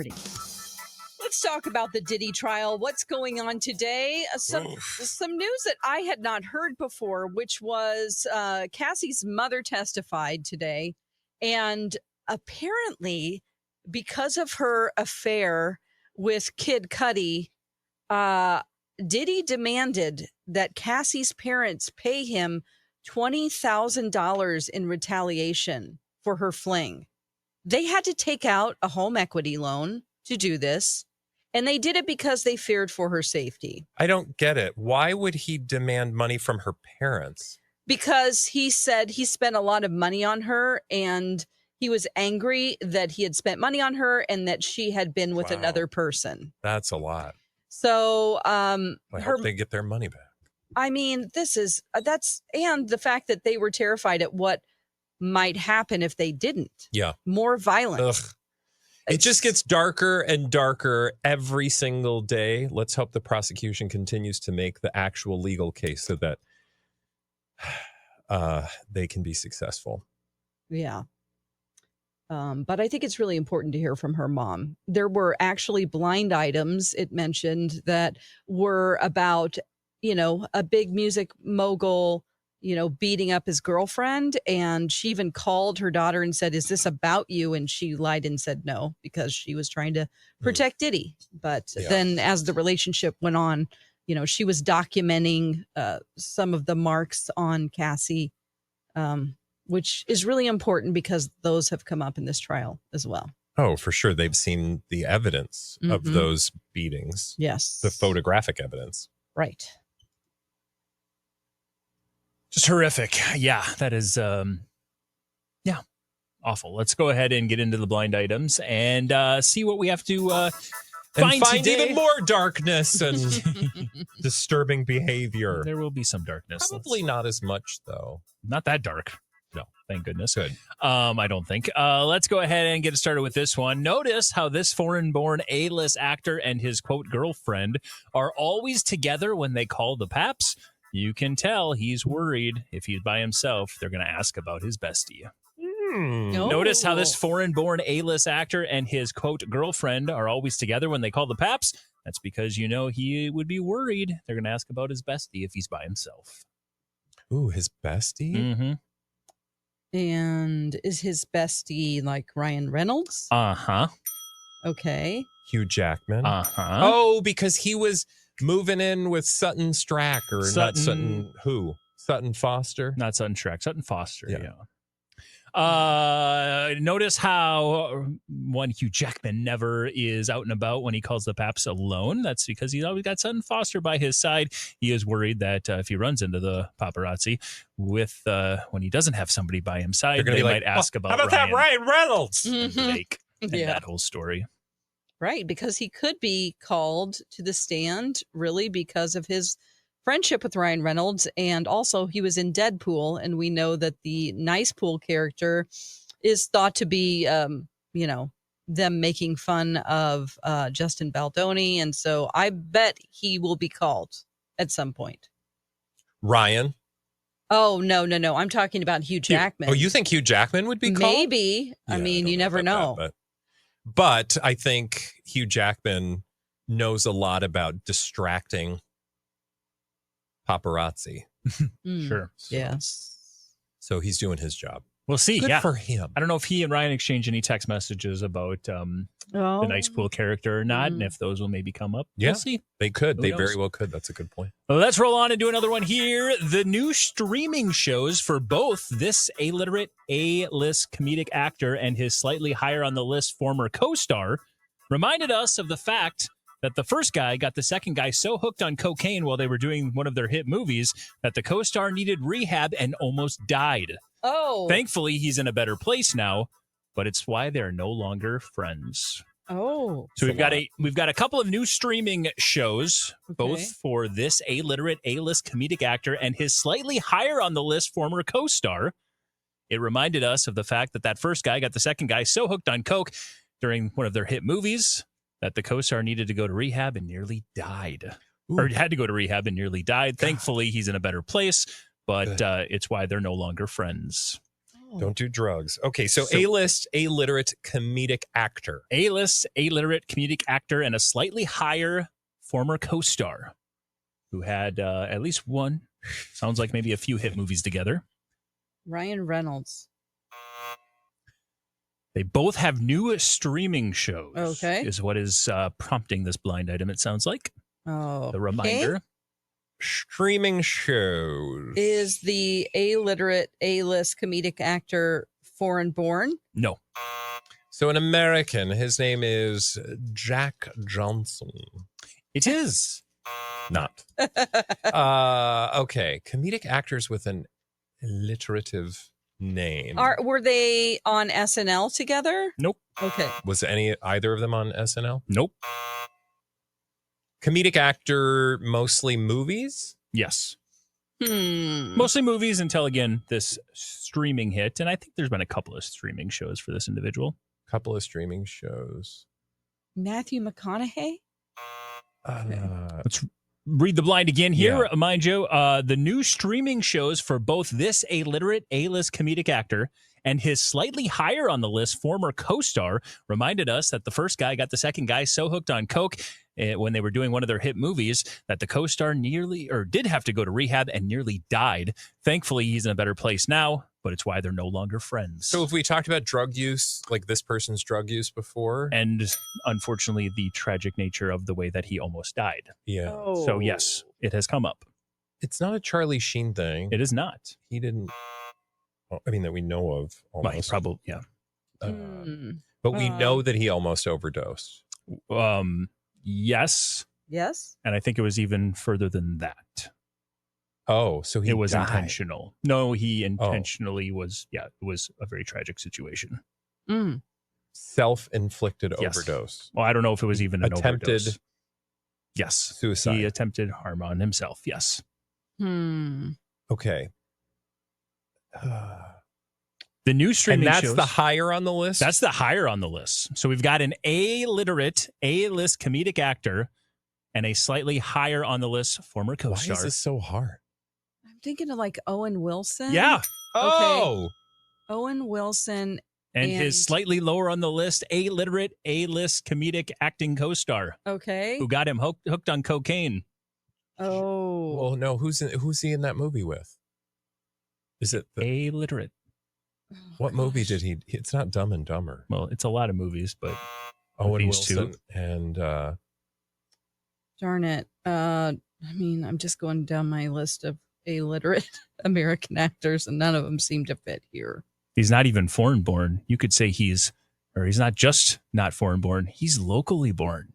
Let's talk about the Diddy trial. What's going on today? Some news that I had not heard before, which was Cassie's mother testified today. And apparently, because of her affair with Kid Cudi, Diddy demanded that Cassie's parents pay him $20,000 in retaliation for her fling. They had to take out a home equity loan to do this, and they did it because they feared for her safety. I don't get it. Why would he demand money from her parents? Because he said he spent a lot of money on her, and he was angry that he had spent money on her and that she had been with another person. That's a lot. So I hope they get their money back. I mean, and the fact that they were terrified at what might happen if they didn't. Yeah. More violence. Ugh. It just gets darker and darker every single day. Let's hope the prosecution continues to make the actual legal case so that they can be successful. Yeah. But I think it's really important to hear from her mom. There were actually blind items, it mentioned, that were about, a big music mogul, beating up his girlfriend. And she even called her daughter and said, "Is this about you?" And she lied and said no, because she was trying to protect Diddy. But then as the relationship went on, she was documenting some of the marks on Cassie, which is really important because those have come up in this trial as well. Oh, for sure. They've seen the evidence of those beatings. Yes. The photographic evidence. Right. Just horrific. Yeah, that is, awful. Let's go ahead and get into the blind items and see what we have to find today. Even more darkness and disturbing behavior. There will be some darkness. Probably not as much, though. Not that dark. No, thank goodness. Good. I don't think. Let's go ahead and get started with this one. Notice how this foreign-born A-list actor and his, quote, girlfriend are always together when they call the paps. You can tell he's worried. If he's by himself, they're going to ask about his bestie. Notice how this foreign-born A-list actor and his, quote, girlfriend are always together when they call the paps. That's because, he would be worried. They're going to ask about his bestie if he's by himself. Ooh, his bestie? Mm-hmm. And is his bestie like Ryan Reynolds? Uh-huh. Okay. Hugh Jackman? Uh-huh. Oh, because he was moving in with Sutton Strack, or not Sutton who? Sutton Foster? Not Sutton Strack. Sutton Foster, yeah. Notice how one Hugh Jackman never is out and about when he calls the paps alone. That's because he's always got Sutton Foster by his side. He is worried that if he runs into the paparazzi with when he doesn't have somebody by his side, they might ask about that Ryan Reynolds? And that whole story. Right, because he could be called to the stand really because of his friendship with Ryan Reynolds, and also he was in Deadpool, and we know that the Nice Pool character is thought to be, them making fun of Justin Baldoni, and so I bet he will be called at some point. Ryan? Oh, no. I'm talking about Hugh Jackman. Oh, you think Hugh Jackman would be called? Maybe. Yeah, I mean, you never know. But I think Hugh Jackman knows a lot about distracting paparazzi. Sure. Yes. So he's doing his job. We'll see. Good for him. I don't know if he and Ryan exchange any text messages about the Nice Pool character or not, and if those will maybe come up. Yeah, we'll see. They could. Who They knows? very well could. That's a good point. Well, let's roll on and do another one here. The new streaming shows for both this illiterate A-list comedic actor and his slightly higher on the list former co-star reminded us of the fact that the first guy got the second guy so hooked on cocaine while they were doing one of their hit movies that the co-star needed rehab and almost died. Oh. Thankfully, he's in a better place now, but it's why they're no longer friends. Oh. So we've got a couple of new streaming shows, both for this illiterate A-list comedic actor and his slightly higher on the list former co-star. It reminded us of the fact that first guy got the second guy so hooked on coke during one of their hit movies that the co-star needed to go to rehab and nearly died. Or had to go to rehab and nearly died. Thankfully, he's in a better place, but it's why they're no longer friends. Don't do drugs. Okay, so A-list, illiterate comedic actor. A-list, illiterate comedic actor, and a slightly higher former co-star who had at least one, sounds like maybe a few hit movies together. Ryan Reynolds. They both have new streaming shows. Okay. Is what is prompting this blind item, it sounds like. Oh. The reminder. Okay. Streaming shows. Is the illiterate A-list comedic actor foreign born? No. So an American, his name is Jack Johnson. It is. Not. Okay. Comedic actors with an alliterative name. Were they on SNL together? Nope. Okay. Was either of them on SNL? Nope. Comedic actor, mostly movies? Yes. Mostly movies until, again, this streaming hit. And I think there's been a couple of streaming shows for this individual. Couple of streaming shows. Matthew McConaughey? Let's read the blind again here. Yeah. Mind you, the new streaming shows for both this illiterate A-list comedic actor and his slightly higher on the list former co-star reminded us that the first guy got the second guy so hooked on coke when they were doing one of their hit movies that the co-star did have to go to rehab and nearly died. Thankfully, he's in a better place now, but it's why they're no longer friends. So if we talked about drug use, like this person's drug use before? And unfortunately, the tragic nature of the way that he almost died. Yeah. Oh. So yes, it has come up. It's not a Charlie Sheen thing. It is not. He didn't, I mean, that we know of almost. Well, he probably, yeah. But we know that he almost overdosed. Yes. Yes. And I think it was even further than that. Oh, so he It was died. intentional. No, he intentionally was, it was a very tragic situation. Self-inflicted Yes. overdose. Well, I don't know if it was even an Attempted overdose. Yes. suicide. He attempted harm on himself. Yes. Okay. The new streaming And that's shows, the higher on the list? That's the higher on the list. So we've got an A-literate, A-list comedic actor and a slightly higher on the list former Why co-star. is this so hard? I'm thinking of like Owen Wilson. Yeah. Oh! Owen Wilson. And his slightly lower on the list, A-literate, A-list comedic acting co-star Okay. who got him hooked on cocaine. Oh. Well, no, who's he in that movie with? Is it A-literate. what movie did he? It's not Dumb and Dumber. Well, it's a lot of movies, but Owen these Wilson two. and Darn it. I mean, I'm just going down my list of illiterate American actors, and none of them seem to fit here. he's not even foreign born. You could say he's not just not foreign born. He's locally born.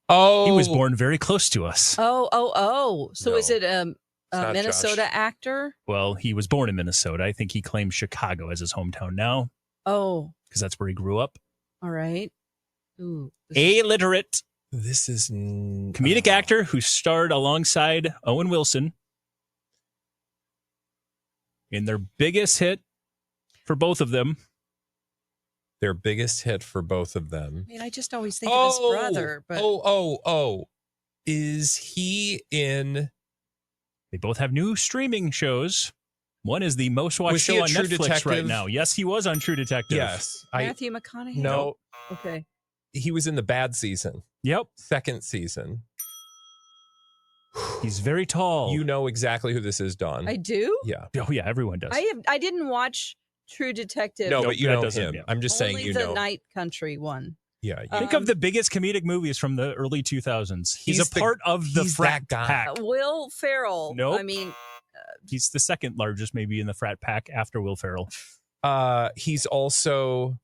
He was born very close to us. Oh. So No. is it a not Minnesota Josh. actor? Well, he was born in Minnesota. I think he claims Chicago as his hometown now Oh, because that's where he grew up. all right. Ooh. A-literate this is comedic actor who starred alongside Owen Wilson in their biggest hit for both of them. their biggest hit for both of them. I mean, I just always think of his brother, but Is he in? They both have new streaming shows. One is the most watched Was he show a on True Netflix Detective? right now. Yes, he was on True Detective. Yes, Matthew McConaughey. no. Okay. He was in the bad season, Yep. second season. He's very tall. You know exactly who this is, Dawn. I do. Yeah. Oh yeah, everyone does. I didn't watch True Detective. No, Nope, but you that know doesn't- him. yeah. I'm just Only saying you the know. Night Country one. Yeah. Think of the biggest comedic movies from the early 2000s. He's He's a part of the he's frat that guy. pack. Will Ferrell. Nope. I mean, He's the second largest maybe in the frat pack after Will Ferrell. He's also.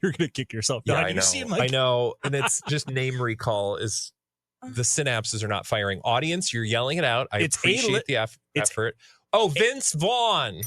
You're going to kick yourself. Yeah, Don. I You know. seem like I know, and it's just name recall is the synapses are not firing. Audience, you're yelling it out. I It's appreciate the it's- effort. Oh, Vince Vaughn.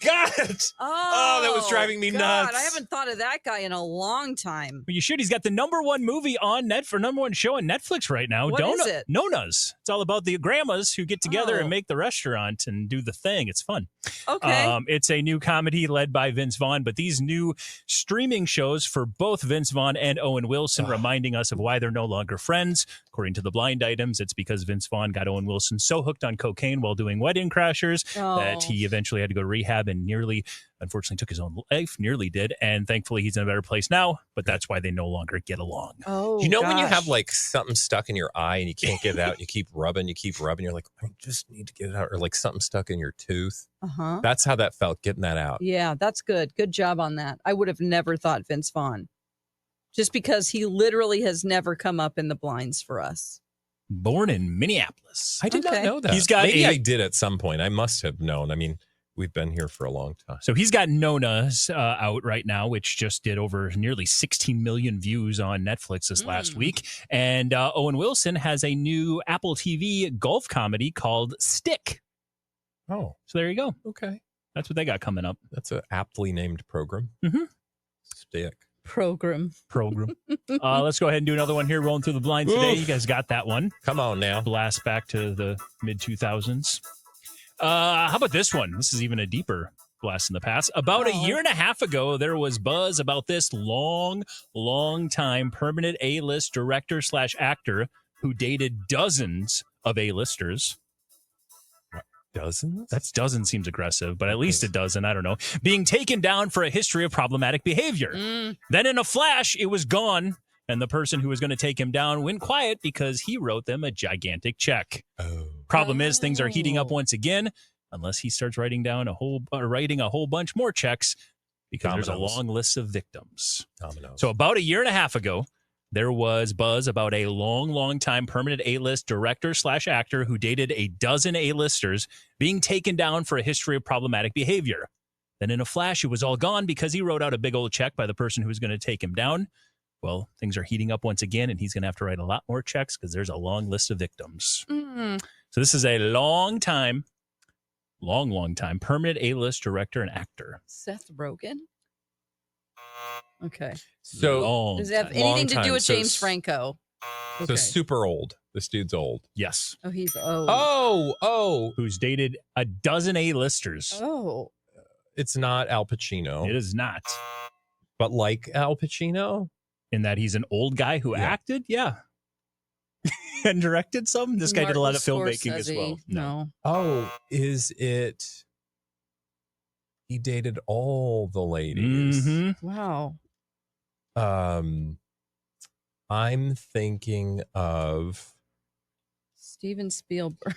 God. Oh, that was driving me God, nuts. I haven't thought of that guy in a long time. Well, you should. He's got the number one movie on number one show on Netflix right now. What is it? Nona's. It's all about the grandmas who get together and Oh. make the restaurant and do the thing. It's fun. Okay. It's a new comedy led by Vince Vaughn, but these new streaming shows for both Vince Vaughn and Owen Wilson reminding us of why they're no longer friends. According to the blind items, it's because Vince Vaughn got Owen Wilson so hooked on cocaine while doing Wedding Crashers that he eventually had to go to rehab and unfortunately took his own life, nearly did. And thankfully he's in a better place now, but that's why they no longer get along. Oh, You know when you gosh. have like something stuck in your eye and you can't get it out, you keep rubbing, you're like, I just need to get it out, or like something stuck in your tooth. Uh-huh. That's how that felt, getting that out. Yeah, that's good. Good job on that. I would have never thought Vince Vaughn, just because he literally has never come up in the blinds for us. Born in Minneapolis. I did not know that. He's got Maybe I did at some point. I must have known. I mean, we've been here for a long time. So he's got Nona's out right now, which just did over nearly 16 million views on Netflix this last week. And Owen Wilson has a new Apple TV golf comedy called Stick. Oh, so there you go. Okay. That's what they got coming up. That's an aptly named program. Mm-hmm. Stick. Program. Let's go ahead and do another one here, rolling through the blinds today. You guys got that one. Come on now. Blast back to the mid-2000s. How about this one? This is even a deeper blast in the past. About a year and a half ago, there was buzz about this long time permanent A-list director/actor who dated dozens of A-listers. Dozens? That's dozen seems aggressive, but at least a dozen, I don't know. Being taken down for a history of problematic behavior. Then in a flash, it was gone, and the person who was going to take him down went quiet because he wrote them a gigantic check. Problem is, things are heating up once again, unless he starts writing a whole bunch more checks, because there's a long list of victims. So about a year and a half ago, there was buzz about a long time permanent A-list director/actor who dated a dozen A-listers being taken down for a history of problematic behavior. Then in a flash, it was all gone because he wrote out a big old check by the person who was going to take him down. Well, things are heating up once again, and he's going to have to write a lot more checks because there's a long list of victims. So this is a long time permanent A-list director and actor. Seth Rogen? Okay. So does it have anything to do with James Franco? So super old. This dude's old. Yes. Oh, he's old. Oh. Who's dated a dozen A-listers. Oh. It's not Al Pacino. It is not. But like Al Pacino? In that he's an old guy who acted? Yeah. And directed some? This guy did a lot of filmmaking as well. No. Oh, is it... He dated all the ladies. Wow. I'm thinking of Steven Spielberg.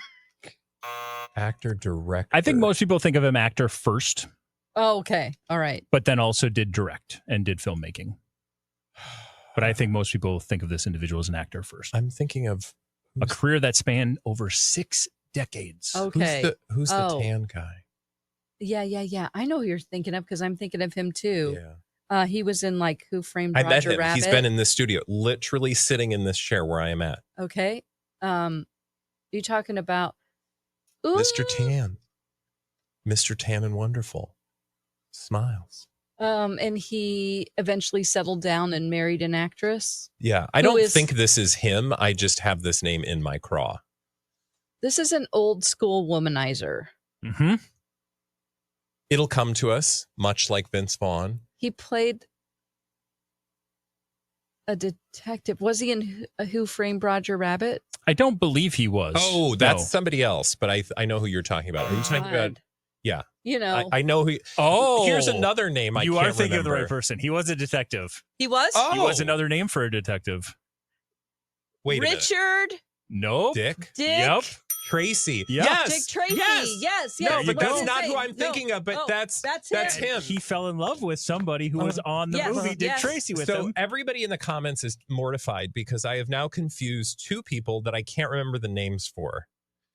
Actor, director. I think most people think of him actor first. Oh, okay. All right. But then also did direct and did filmmaking. But I think most people think of this individual as an actor first. I'm thinking of a career that spanned over 6 decades. Okay. Who's the tan guy? Yeah. I know who you're thinking of because I'm thinking of him too. Yeah. He was in like Who Framed I Roger met him. Rabbit. He's been in this studio, literally sitting in this chair where I am at. Okay. You talking about Mr. Tan. Mr. Tan and Wonderful. Smiles. And he eventually settled down and married an actress. Yeah. I don't think this is him. I just have this name in my craw. This is an old school womanizer. It'll come to us, much like Vince Vaughn. He played a detective. Was he in Who Framed Roger Rabbit? I don't believe he was. Oh, that's somebody else, but I know who you're talking about. Are you talking about? Yeah. You know. I know who. Oh. Here's another name You can't are thinking remember. of the right person. He was a detective. He was? Oh. He was another name for a detective. Wait a minute. Richard. Nope. Dick. Yep. Tracy. Yep. Yes. Dick Tracy. Yes. Yes. No, you but go. that's not who I'm thinking of. But that's him. He fell in love with somebody who was on the movie Dick Tracy with him. So everybody in the comments is mortified because I have now confused 2 people that I can't remember the names for.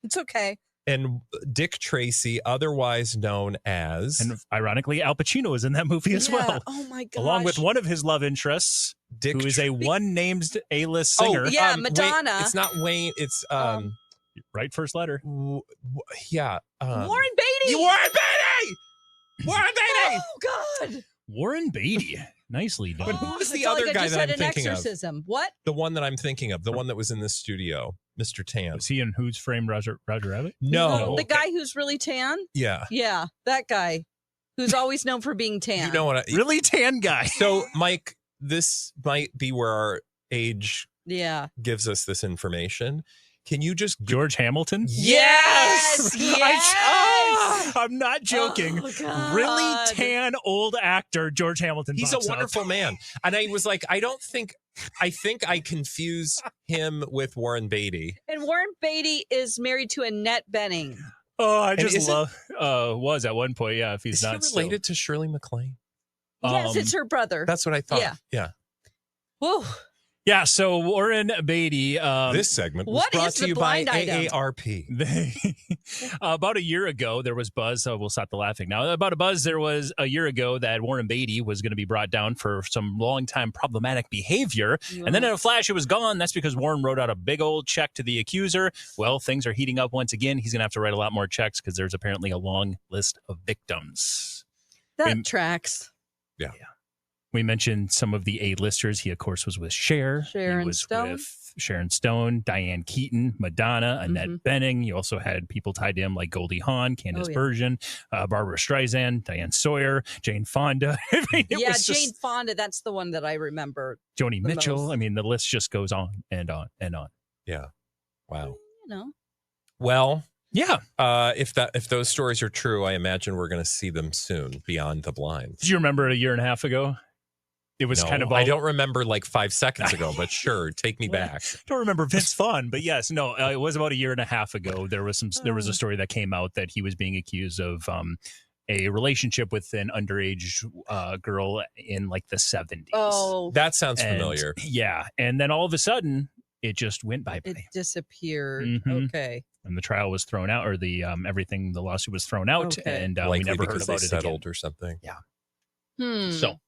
It's okay. And Dick Tracy, otherwise known as... And ironically, Al Pacino is in that movie as well. Oh, my gosh. Along with one of his love interests, who is a one-named A-list singer. Oh, yeah, Madonna. It's not Wayne. It's... right first letter. Yeah. Warren Beatty. Warren Beatty! Warren Beatty! Oh, God. Warren Beatty. Nicely done. But who was the It's other like I guy just that had I'm an thinking exorcism. of? What? The one that I'm thinking of. The one that was in this studio. Mr. Tan. Was he in Who's Framed Roger Rabbit? No. The guy who's really tan? Yeah. Yeah, that guy who's always known for being tan. You know what? Really tan guy. So, Mike, this might be where our age Yeah. gives us this information. Can you just George Hamilton? Yes! I'm not joking. Oh, God. Really tan old actor George Hamilton. He's a pops up. wonderful man. And I was like, I think I confuse him with Warren Beatty. And Warren Beatty is married to Annette Bening. Oh, I And just isn't- love. Was at one point, yeah. If he's Is not he related to Shirley MacLaine? Yes, it's her brother. That's what I thought. Yeah. Yeah. Whoa. Yeah, so Warren Beatty. This segment was what brought is to the you by blind item? AARP. About a year ago, there was buzz. We'll stop the laughing now. About a buzz, there was a year ago that Warren Beatty was going to be brought down for some long-time problematic behavior. And then in a flash, it was gone. That's because Warren wrote out a big old check to the accuser. Well, things are heating up once again. He's going to have to write a lot more checks because there's apparently a long list of victims. That tracks. Yeah. We mentioned some of the A-listers. He, of course, was with Cher. Sharon He was Stone. with Sharon Stone, Diane Keaton, Madonna, Annette Bening. You also had people tied to him like Goldie Hawn, Candace Bergen, Barbara Streisand, Diane Sawyer, Jane Fonda. I mean, it was Jane Fonda. That's the one that I remember. Joni Mitchell. most. I mean, the list just goes on and on and on. Yeah. Wow. You know. Well, Yeah. if those stories are true, I imagine we're going to see them soon beyond the blinds. Do you remember a year and a half ago? It was kind of all, I don't remember like 5 seconds ago, but sure, take me back. Don't remember Vince Vaughn, but yes, no, it was about a year and a half ago. There was a story that came out that he was being accused of a relationship with an underage girl in like the 70s. Oh, That sounds familiar. Yeah, and then all of a sudden, it just went bye-bye. it disappeared. Mhm. Okay. And the trial was thrown out, or the the lawsuit was thrown out, Okay. and we Likely never heard because about they it settled again. or something. So,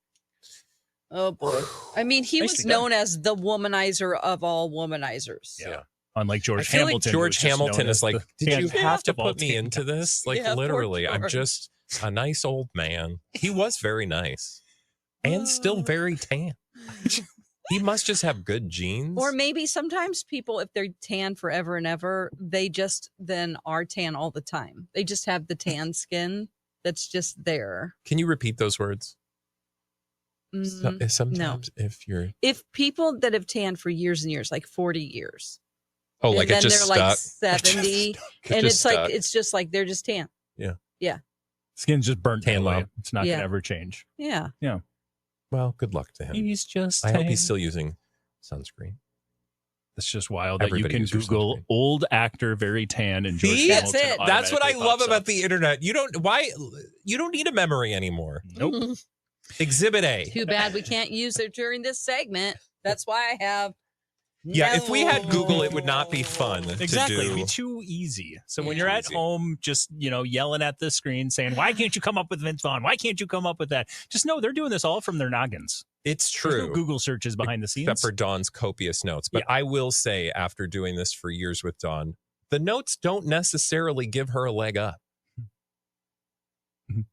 Oh boy. I mean, he Nicely was done. known as the womanizer of all womanizers. yeah. Unlike George I feel Hamilton. like George who was just known Hamilton as is like, the did you have to basketball put me team into guy. this? Like, Yeah, poor literally, I'm George. just a nice old man. He was very nice and still very tan. He must just have good genes. Or maybe sometimes people, if they're tan forever and ever, they just then are tan all the time. They just have the tan skin that's just there. Can you repeat those words? Mm, Sometimes if you're... if people that have tanned for years and years, like 40 years, Oh, and like then it just they're like stuck. 70, and just it's like stuck. it's just like they're just tan. Skin's just burnt Tan that way. line. It's not Yeah. going to ever change. Yeah. Well, good luck to him. He's just I hope tan. he's still using sunscreen. It's just wild Everybody that you can uses Google sunscreen. old actor very tan and George See? That's Hamilton. it. That's what I automatically love pops about up. the internet. You don't need a memory anymore. Nope. Exhibit A. Too bad we can't use it during this segment. That's why I have. Yeah, if we had no- Google, it would not be fun Exactly. to It'd be do. too easy. So when Yeah. you're at Easy. home, just, yelling at the screen saying, why can't you come up with Vince Vaughn? Why can't you come up with that? Just know they're doing this all from their noggins. It's There's no true. Google searches behind the scenes. Except for Dawn's copious notes. But I will say, after doing this for years with Dawn, the notes don't necessarily give her a leg up. Mhm.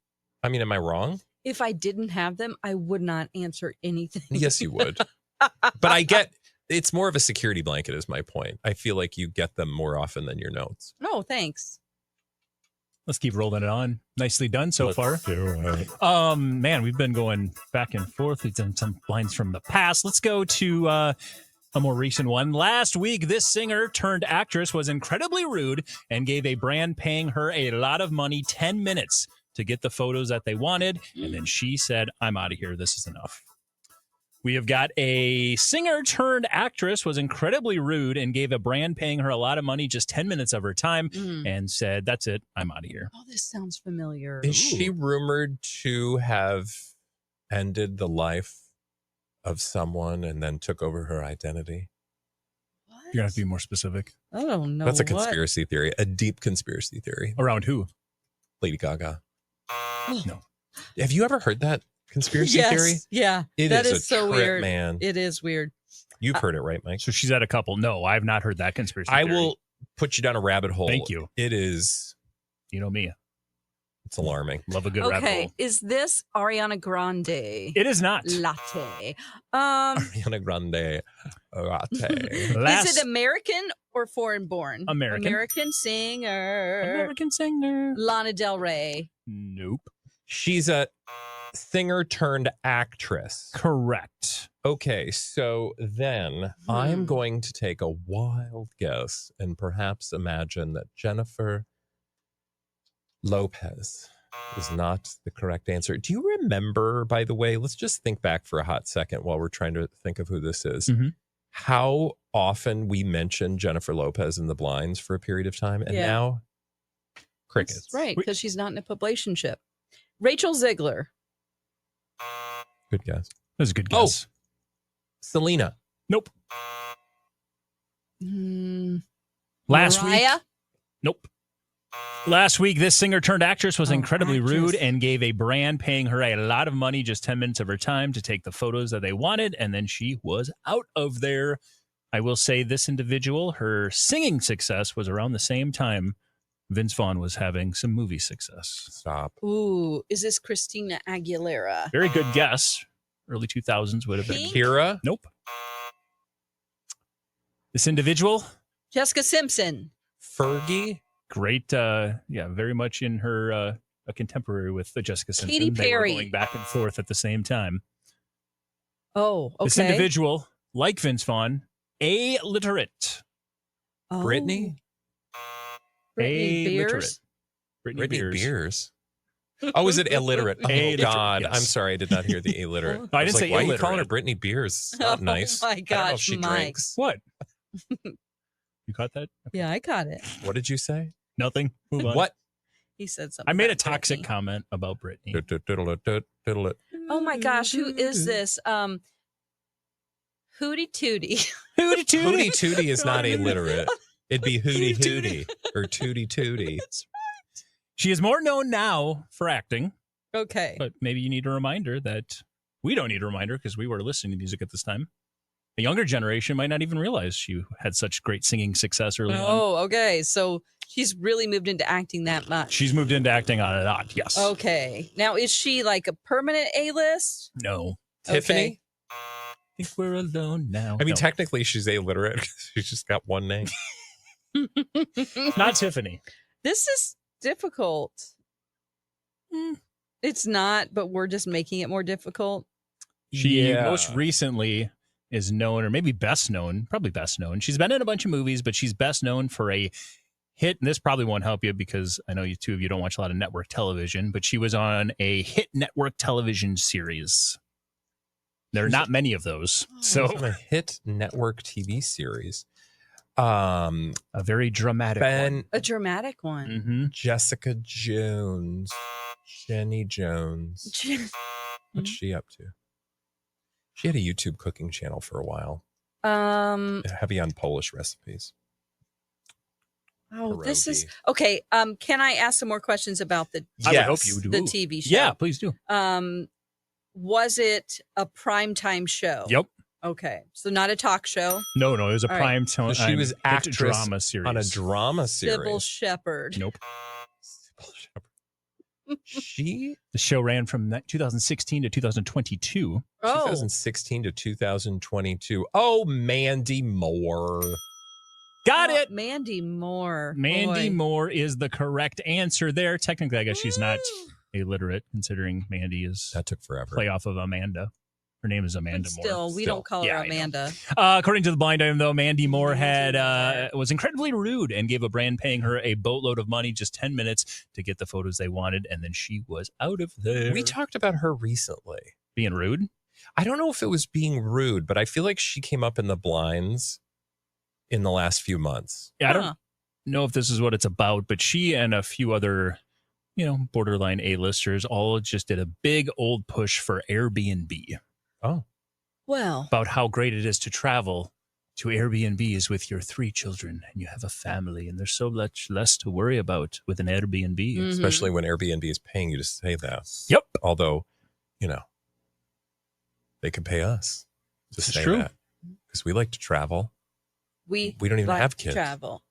I mean, am I wrong? If I didn't have them, I would not answer anything. Yes, you would. But I get it's more of a security blanket, is my point. I feel like you get them more often than your notes. No, thanks. Let's keep rolling it on. Nicely done so far. Do it. Man, we've been going back and forth. We've done some lines from the past. Let's go to a more recent one. Last week, this singer turned actress was incredibly rude and gave a brand paying her a lot of money, 10 minutes, to get the photos that they wanted. And then she said, I'm out of here. This is enough. We have got a singer turned actress was incredibly rude and gave a brand paying her a lot of money, just 10 minutes of her time, and said, that's it. I'm out of here. Oh, this sounds familiar. Is she rumored to have ended the life of someone and then took over her identity? What? You're going to have to be more specific. I don't know. That's a what. conspiracy theory, a deep conspiracy theory. Around who? Lady Gaga. No. Have you ever heard that conspiracy Yes. theory? Yeah. It that is is a so trip, weird. man. It is weird. You've heard it, right, Mike? So she's at a couple. No, I've not heard that conspiracy I theory. will put you down a rabbit hole. Thank you. It is. You know me. It's alarming. Love a good rabbit Okay. hole. Is this Ariana Grande? It is not. Latte. Ariana Grande. Latte. Last Is it American or foreign born? American. American singer. American singer. Lana Del Rey. Nope. She's a singer turned actress. Correct. Okay, so then I'm going to take a wild guess and perhaps imagine that Jennifer Lopez is not the correct answer. Do you remember, by the way, let's just think back for a hot second while we're trying to think of who this is, how often we mentioned Jennifer Lopez in the blinds for a period of time, and now crickets. That's right, because she's not in a publicationship. Rachel Ziegler. Good guess. That was a good guess. Oh, Selena. Nope. Last week. Nope. Last week, this singer turned actress was incredibly rude and gave a brand paying her a lot of money, just 10 minutes of her time to take the photos that they wanted. And then she was out of there. I will say this individual, her singing success was around the same time Vince Vaughn was having some movie success. Stop. Ooh, is this Christina Aguilera? Very good guess. Early 2000s would have been. Kira? Nope. This individual? Jessica Simpson. Fergie? Great. Very much in her a contemporary with Jessica Simpson. Katy Perry. They were going back and forth at the same time. Oh, okay. This individual, like Vince Vaughn, illiterate. Oh. Brittany? Brittany Beers? Brittany Beers. Oh, is it illiterate? Oh, God. Yes. I'm sorry. I did not hear the illiterate. I didn't say why illiterate. are you calling her Brittany Beers? It's not nice. Oh, my I don't know if gosh, she Mike. drinks. What? You caught that? Yeah, I got it. What did you say? Nothing. Move on. What? He said something. I made a about toxic Brittany. comment about Brittany. Oh my gosh, who is this? Hootie Tootie. Hootie Tootie. Hootie Tootie is not illiterate. It'd be Hootie Hootie or Tootie Tootie. That's right. She is more known now for acting, Okay. but maybe you need a reminder that we don't need a reminder because we were listening to music at this time. The younger generation might not even realize she had such great singing success early on. Oh, okay. So she's really moved into acting that much. She's moved into acting a lot, yes. Okay. Now, is she like a permanent A-list? No. Tiffany? I think we're alone now. I mean, No. technically, she's illiterate. She's just got one name. Not Tiffany. This is difficult. It's not, but we're just making it more difficult. She most recently is known, or maybe best known, probably best known. She's been in a bunch of movies, but she's best known for a hit, and this probably won't help you because I know you two of you don't watch a lot of network television, but she was on a hit network television series. There are not many of those. So She's on a hit network TV series. a very dramatic one. A dramatic one. Mm-hmm. Jessica Jones. Jenny Jones. What's she up to? She had a YouTube cooking channel for a while. Heavy on Polish recipes. Oh, this is okay. Can I ask some more questions about the I would hope you do. the TV show? Yeah, please do. Was it a primetime show? Yep. Okay, so not a talk show. No, it was a All right. prime time. So she was actress drama series. on a drama series. Sybil Shepherd. Nope. She The show ran from 2016 to 2022. Oh, 2016 to 2022. Oh, Mandy Moore. Got it. Mandy Moore. Mandy Boy. Moore is the correct answer there. Technically, I guess she's not illiterate, considering Mandy is That took forever. play off of Amanda. Her name is Amanda But Moore. still, we don't call her Yeah, I know. Amanda. According to the blind item, though, Mandy Moore was incredibly rude and gave a brand paying her a boatload of money, just 10 minutes to get the photos they wanted, and then she was out of there. We talked about her recently. Being rude? I don't know if it was being rude, but I feel like she came up in the blinds in the last few months. Yeah, I don't know if this is what it's about, but she and a few other, borderline A-listers all just did a big old push for Airbnb. Oh. Well, About how great it is to travel to Airbnbs with your 3 children and you have a family and there's so much less to worry about with an Airbnb. Mhm. Especially when Airbnb is paying you to say that. Yep. Although, they could pay us to This is say true. that. Because we like to travel. we We don't even like have to kids. travel.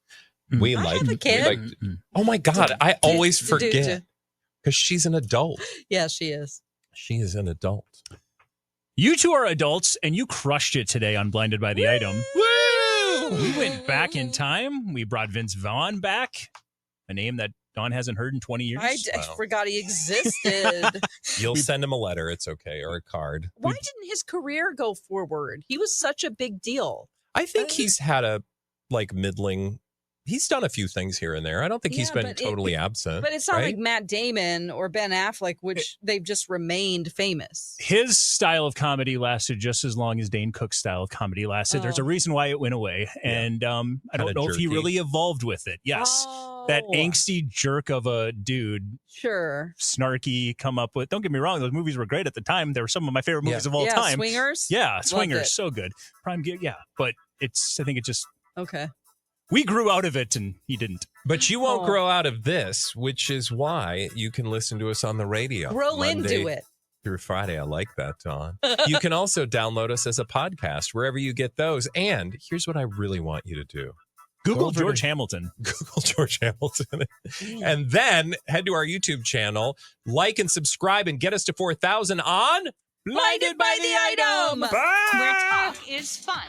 We I like have a kid. we like- Oh my God. I always forget. do. Because she's an adult. Yeah, she is. She is an adult. You two are adults and you crushed it today on Blinded by the Item. Woo! We went back in time. We brought Vince Vaughn back, a name that Dawn hasn't heard in 20 years. I forgot he existed. You'll send him a letter. It's okay. Or a card. Why didn't his career go forward? He was such a big deal. I think he's had a middling. He's done a few things here and there. I don't think he's been totally absent. But it's not like Matt Damon or Ben Affleck, which they've just remained famous. His style of comedy lasted just as long as Dane Cook's style of comedy lasted. There's a reason why it went away. And I don't know if he really evolved with it. Yes. That angsty jerk of a dude. Sure. Snarky, come up with. Don't get me wrong. Those movies were great at the time. They were some of my favorite movies of all time. Swingers? Yeah, Swingers. So good. Prime Gear. Yeah. But I think it just. Okay. We grew out of it and he didn't. But you won't grow out of this, which is why you can listen to us on the radio. Grow Monday into it. Through Friday. I like that, Dawn. You can also download us as a podcast wherever you get those. And here's what I really want you to do. Google George Hamilton. Google George Hamilton. And then head to our YouTube channel, like and subscribe, and get us to 4,000 on Blinded by the Item. Bye! Where talk is fun.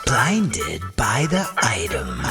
Blinded by the item.